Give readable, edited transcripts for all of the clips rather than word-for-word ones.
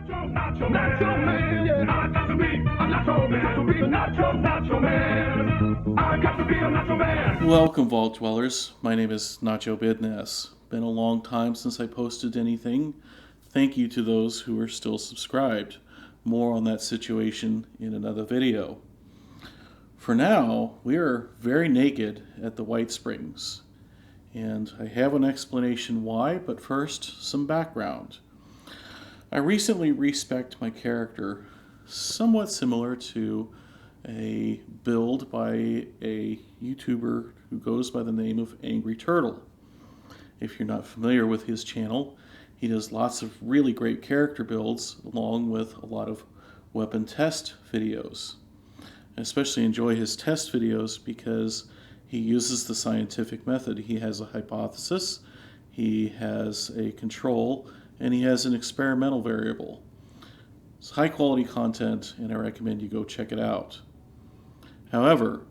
Nacho man, yeah. I got to be a Nacho man, to be a Nacho man. I got to be a Nacho man. Welcome, Vault Dwellers. My name is Nacho Bidness. Been a long time since I posted anything. Thank you to those who are still subscribed. More on that situation in another video. For now, we are very naked at the White Springs, and I have an explanation why, but first, some background. I recently respec'd my character, somewhat similar to a build by a YouTuber who goes by the name of Angry Turtle. If you're not familiar with his channel, he does lots of really great character builds along with a lot of weapon test videos. I especially enjoy his test videos because he uses the scientific method. He has a hypothesis, he has a control, and he has an experimental variable. It's high quality content, and I recommend you go check it out. However,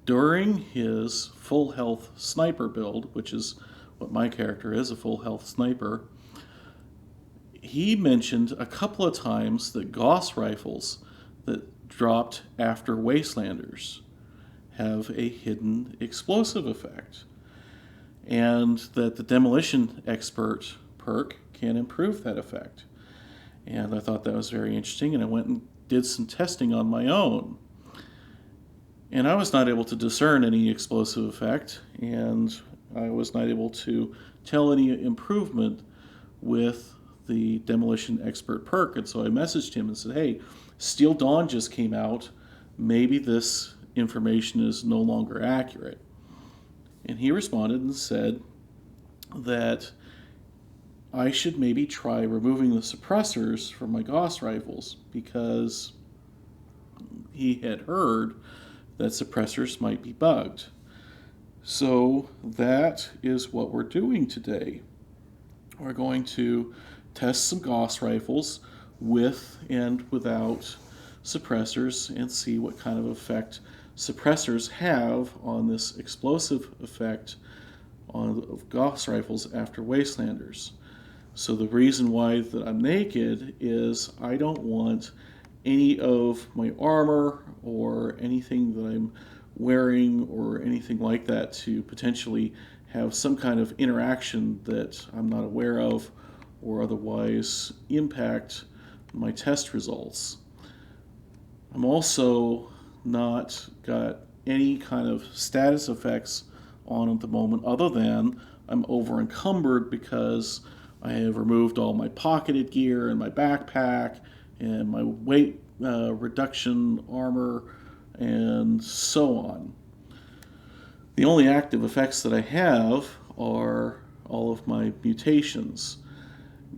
during his full health sniper build, which is what my character is, a full health sniper, he mentioned a couple of times that Gauss rifles that dropped after Wastelanders have a hidden explosive effect, and that the Demolition Expert perk can improve that effect. And I thought that was very interesting, and I went and did some testing on my own. And I was not able to discern any explosive effect, and I was not able to tell any improvement with the Demolition Expert perk. And so I messaged him and said, hey, Steel Dawn just came out. Maybe this information is no longer accurate. And he responded and said that I should maybe try removing the suppressors from my Gauss rifles because he had heard that suppressors might be bugged. So that is what we're doing today. We're going to test some Gauss rifles with and without suppressors and see what kind of effect suppressors have on this explosive effect of Gauss rifles after Wastelanders. So the reason why that I'm naked is I don't want any of my armor or anything that I'm wearing or anything like that to potentially have some kind of interaction that I'm not aware of or otherwise impact my test results. I'm also not got any kind of status effects on at the moment other than I'm over encumbered because I have removed all my pocketed gear and my backpack and my weight reduction armor and so on. The only active effects that I have are all of my mutations.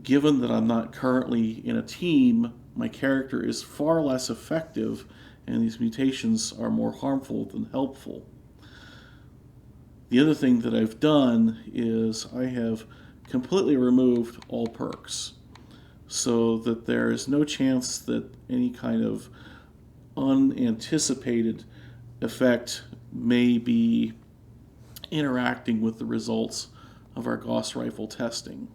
Given that I'm not currently in a team, my character is far less effective and these mutations are more harmful than helpful. The other thing that I've done is I have completely removed all perks so that there is no chance that any kind of unanticipated effect may be interacting with the results of our Gauss rifle testing.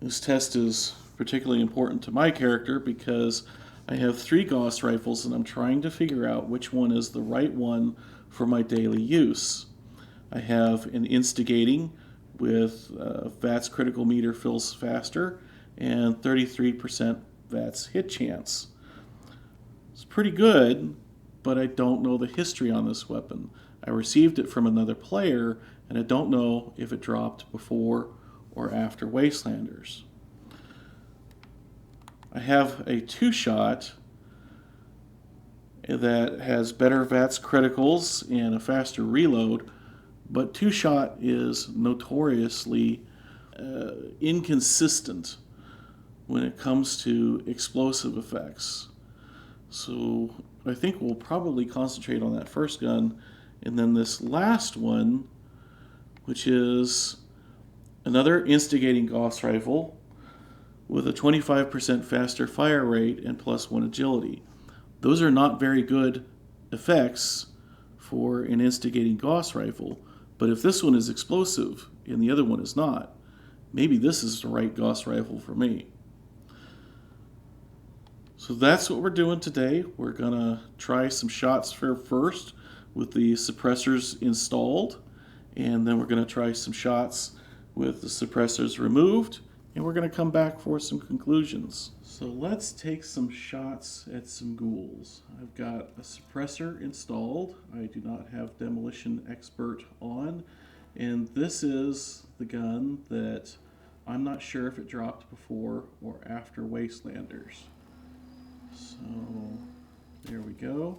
This test is particularly important to my character because I have 3 Gauss rifles and I'm trying to figure out which one is the right one for my daily use. I have an instigating with VATS critical meter fills faster and 33% VATS hit chance. It's pretty good, but I don't know the history on this weapon. I received it from another player and I don't know if it dropped before or after Wastelanders. I have a 2-shot that has better VATS criticals and a faster reload, but 2-shot is notoriously inconsistent when it comes to explosive effects. So I think we'll probably concentrate on that first gun, and then this last one, which is another instigating Gauss rifle with a 25% faster fire rate and +1 agility. Those are not very good effects for an instigating Gauss rifle, but if this one is explosive and the other one is not, maybe this is the right Gauss rifle for me. So that's what we're doing today. We're gonna try some shots first with the suppressors installed, and then we're gonna try some shots with the suppressors removed, and we're gonna come back for some conclusions. So let's take some shots at some ghouls. I've got a suppressor installed. I do not have Demolition Expert on, and this is the gun that I'm not sure if it dropped before or after Wastelanders. So there we go.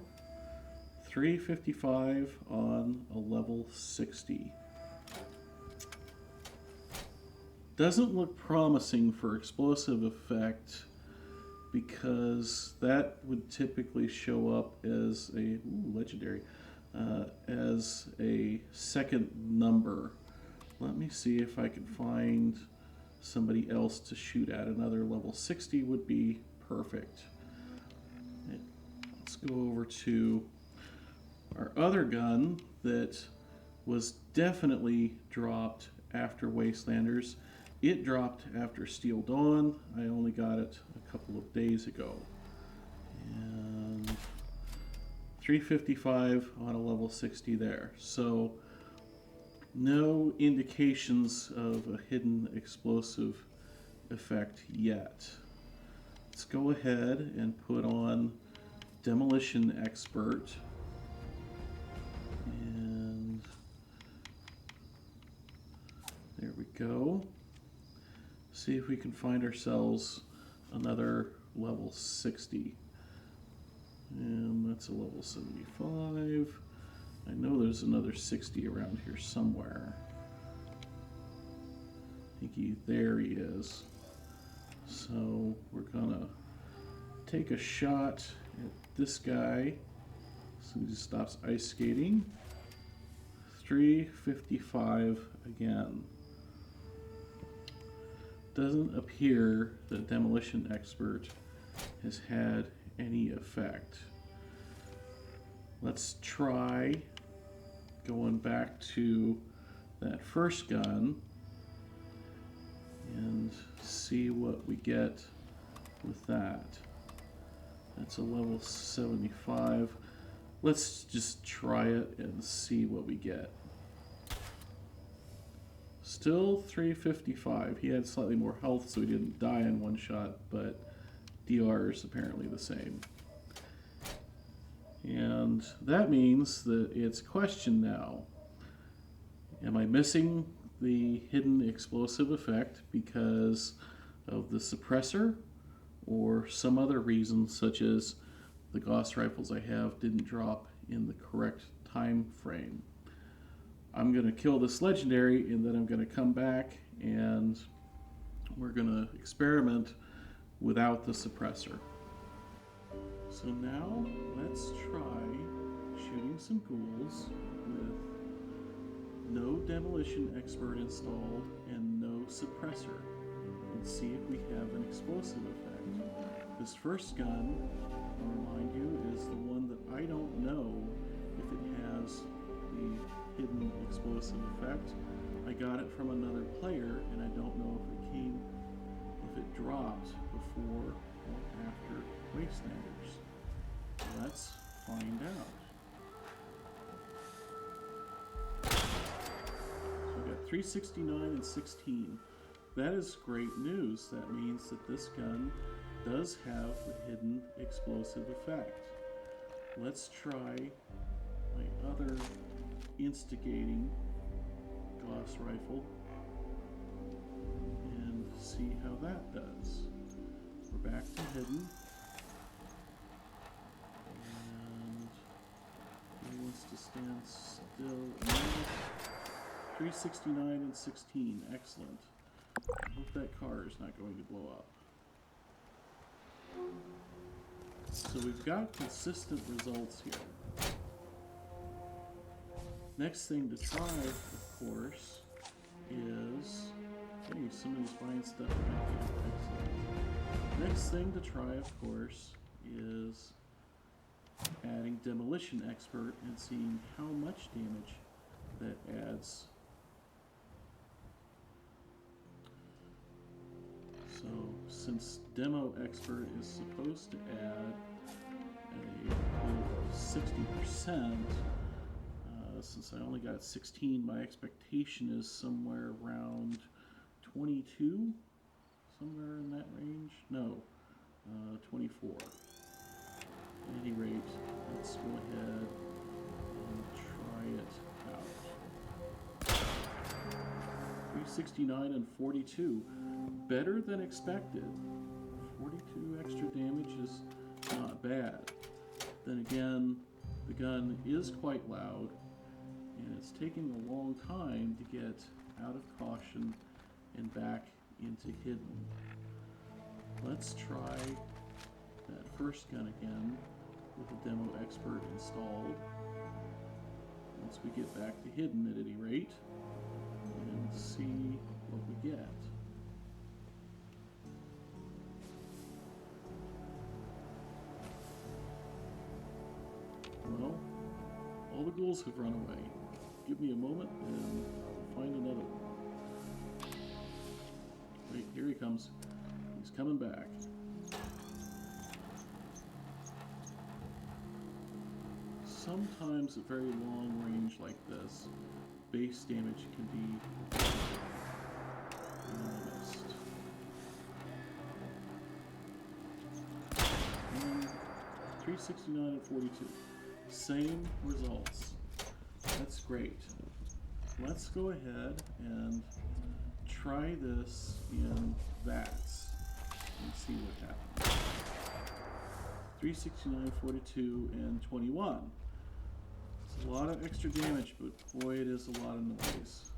355 on a level 60. Doesn't look promising for explosive effect because that would typically show up as a legendary, as a second number. Let me see if I can find somebody else to shoot at. Another level 60 would be perfect. Let's go over to our other gun that was definitely dropped after Wastelanders. It dropped after Steel Dawn. I only got it a couple of days ago. And 355 on a level 60 there. So no indications of a hidden explosive effect yet. Let's go ahead and put on Demolition Expert. And there we go. See if we can find ourselves another level 60. And that's a level 75. I know there's another 60 around here somewhere. I think there he is. So we're gonna take a shot at this guy so he just stops ice skating. 355 again. Doesn't appear that Demolition Expert has had any effect. Let's try going back to that first gun and see what we get with that. That's a level 75. Let's just try it and see what we get. Still 355. He had slightly more health, so he didn't die in one shot, but DR is apparently the same. And that means that it's question now. Am I missing the hidden explosive effect because of the suppressor or some other reason, such as the Gauss rifles I have didn't drop in the correct time frame? I'm going to kill this legendary, and then I'm going to come back and we're going to experiment without the suppressor. So now let's try shooting some ghouls with no Demolition Expert installed and no suppressor, and see if we have an explosive effect. This first gun, I'll remind you, is the one that I don't know if it has the hidden explosive effect. I got it from another player, and I don't know if it dropped before or after Wastelanders. Let's find out. So we got 369 and 16. That is great news. That means that this gun does have the hidden explosive effect. Let's try my other instigating Gauss rifle and see how that does. We're back to hidden. And he wants to stand still. 369 and 16. Excellent. I hope that car is not going to blow up. So we've got consistent results here. Next thing to try, of course, is... Hey, somebody's buying stuff back here. Excellent. Next thing to try, of course, is adding Demolition Expert and seeing how much damage that adds. since Demo Expert is supposed to add a 60%, since I only got 16, my expectation is somewhere around 22, somewhere in that range. No, 24. At any rate, let's go ahead and try it out. 369 and 42. Better than expected. 42 extra damage is not bad. Then again, the gun is quite loud, and it's taking a long time to get out of caution and back into hidden. Let's try that first gun again with the Demo Expert installed. Once we get back to hidden at any rate, and see what we get. Well, all the ghouls have run away. Give me a moment and I'll find another one. Wait, here he comes. He's coming back. Sometimes at very long range like this, base damage can be missed. And 369 and 42. Same results. That's great. Let's go ahead and try this in VATS and see what happens. 369, 42, and 21. It's a lot of extra damage, but boy, it is a lot of noise.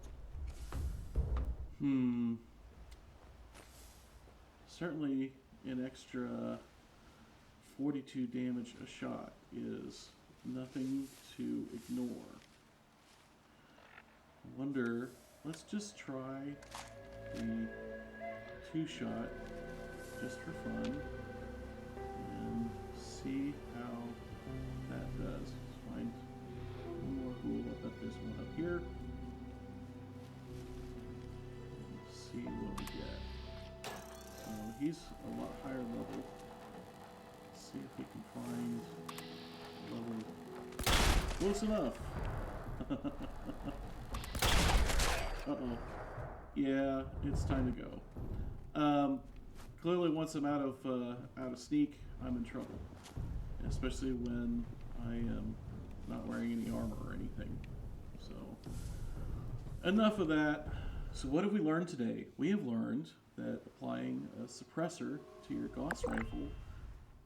Certainly an extra 42 damage a shot is nothing to ignore. I wonder, let's just try the 2-shot just for fun and see how that does. Let's find one more ghoul. I bet there's one up here. Let's see what we get. So he's a lot higher level. Let's see if we can find level close enough. Uh-oh. Yeah, it's time to go. Clearly, once I'm out of sneak, I'm in trouble, especially when I am not wearing any armor or anything. So, enough of that. So, what have we learned today? We have learned that applying a suppressor to your Gauss rifle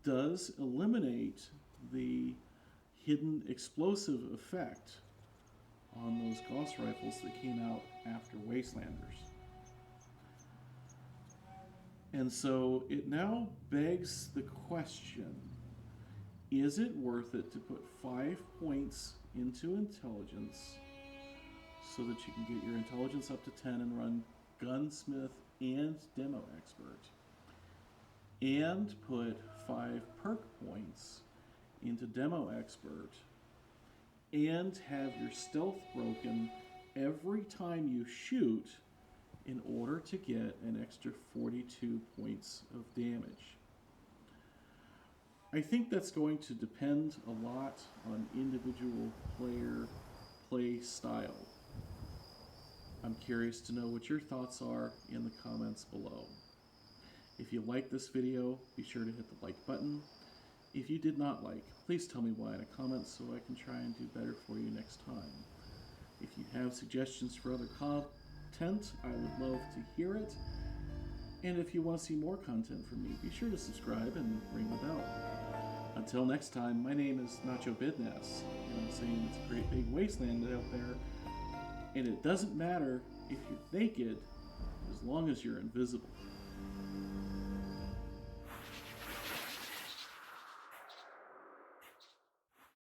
does eliminate the hidden explosive effect on those Gauss rifles that came out after Wastelanders. And so it now begs the question, is it worth it to put 5 points into intelligence so that you can get your intelligence up to 10 and run Gunsmith and Demo Expert, and put 5 perk points into Demo Expert, and have your stealth broken every time you shoot in order to get an extra 42 points of damage? I think that's going to depend a lot on individual player play style. I'm curious to know what your thoughts are in the comments below. If you like this video, be sure to hit the like button. If you did not like, please tell me why in a comment so I can try and do better for you next time. If you have suggestions for other content, I would love to hear it. And if you want to see more content from me, be sure to subscribe and ring the bell. Until next time, my name is Nacho Bidness, and I'm saying it's a great big wasteland out there, and it doesn't matter if you're naked as long as you're invisible.